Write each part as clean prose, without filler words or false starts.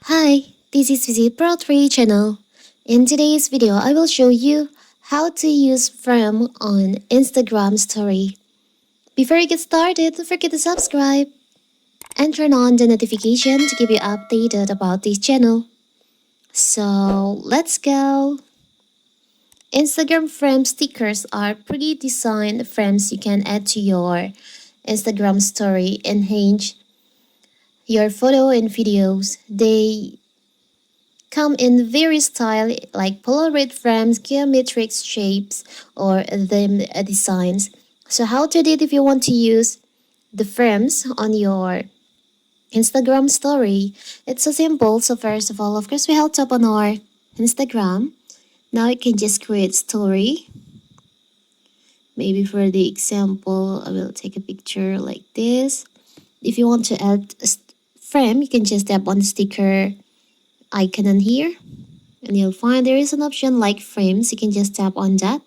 Hi, this is Visit Pro 3 channel. In today's video, I will show you how to use frame on Instagram story. Before you get started, don't forget to subscribe and turn on the notification to keep you updated about this channel. So let's go. Instagram frame stickers are pre-designed frames you can add to your Instagram story, enhance your photo and videos. They come in various styles like Polaroid frames, geometric shapes, or them designs. So how to do it if you want to use the frames on your Instagram story? It's so simple. So first of all, of course, we have to open our Instagram. Now you can just create story. Maybe for the example, I will take a picture like this. If you want to add a frame, you can just tap on the sticker icon on here, and you'll find there is an option like frames. You can just tap on that.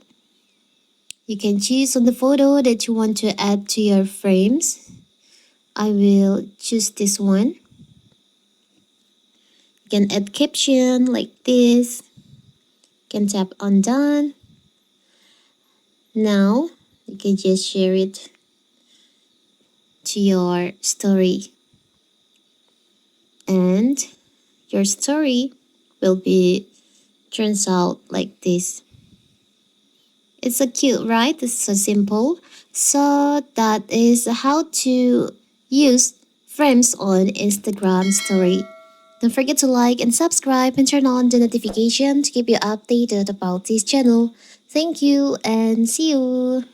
You can choose on the photo that you want to add to your frames. I will choose this one. You can add caption like this. You can tap on done. Now you can just share it to your story, and your story will be turns out like this. It's so cute, right? It's so simple. So that is how to use frames on Instagram story. Don't forget to like and subscribe and turn on the notification to keep you updated about this channel. Thank you and see you.